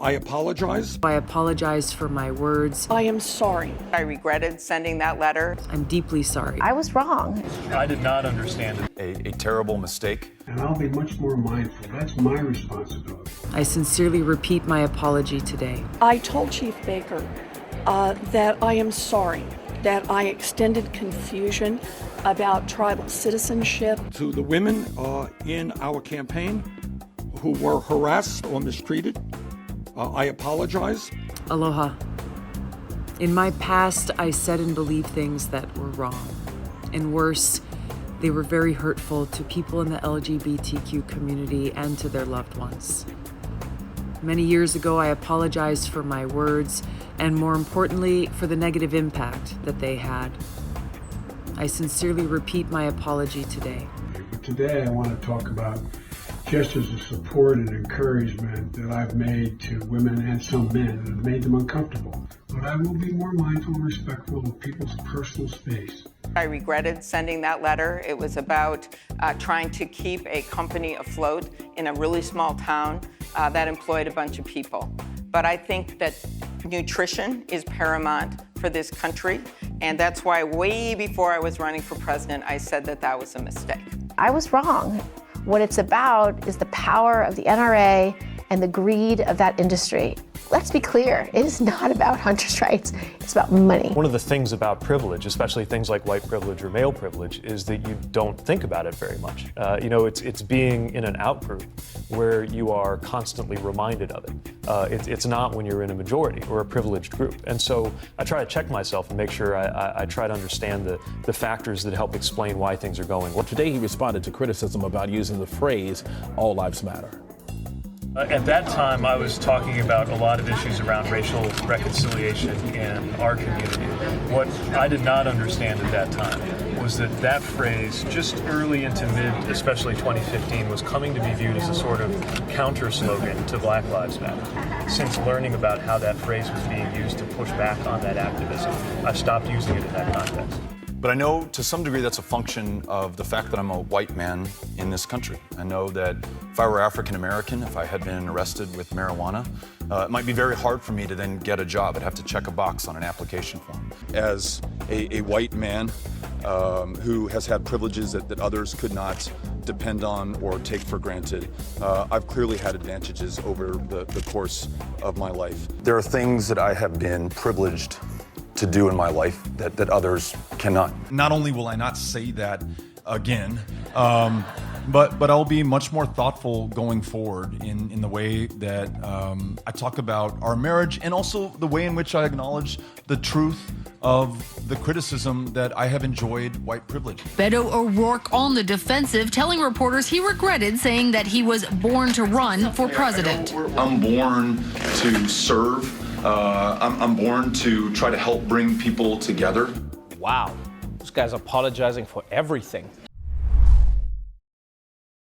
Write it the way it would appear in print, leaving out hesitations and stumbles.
I apologize. I apologize for my words. I am sorry. I regretted sending that letter. I'm deeply sorry. I was wrong. I did not understand a terrible mistake. And I'll be much more mindful. That's my responsibility. I sincerely repeat my apology today. I told Chief Baker that I am sorry, that I extended confusion about tribal citizenship. To the women in our campaign who were harassed or mistreated, I apologize. Aloha. In my past, I said and believed things that were wrong. And worse, they were very hurtful to people in the LGBTQ community and to their loved ones. Many years ago, I apologized for my words and, more importantly, for the negative impact that they had. I sincerely repeat my apology today. But today I want to talk about gestures of support and encouragement that I've made to women and some men that have made them uncomfortable. But I will be more mindful and respectful of people's personal space. I regretted sending that letter. It was about trying to keep a company afloat in a really small town that employed a bunch of people. But I think that nutrition is paramount for this country, and that's why way before I was running for president, I said that that was a mistake. I was wrong. What it's about is the power of the NRA and the greed of that industry. Let's be clear, it is not about hunters' rights, it's about money. One of the things about privilege, especially things like white privilege or male privilege, is that you don't think about it very much. It's being in an out-group where you are constantly reminded of it. It's not when you're in a majority or a privileged group. And so I try to check myself and make sure I try to understand the factors that help explain why things are going well. Today he responded to criticism about using the phrase, "all lives matter." At that time, I was talking about a lot of issues around racial reconciliation in our community. What I did not understand at that time was that phrase, just early into especially 2015, was coming to be viewed as a sort of counter slogan to Black Lives Matter. Since learning about how that phrase was being used to push back on that activism, I've stopped using it in that context. But I know to some degree that's a function of the fact that I'm a white man in this country. I know that if I were African American, if I had been arrested with marijuana, it might be very hard for me to then get a job. I'd have to check a box on an application form. As a white man who has had privileges that others could not depend on or take for granted, I've clearly had advantages over the course of my life. There are things that I have been privileged to do in my life that others cannot. Not only will I not say that again, but I'll be much more thoughtful going forward in the way that I talk about our marriage and also the way in which I acknowledge the truth of the criticism that I have enjoyed white privilege. Beto O'Rourke on the defensive, telling reporters he regretted saying that he was born to run for president. I'm born to serve. I'm born to try to help bring people together. Wow, this guy's apologizing for everything.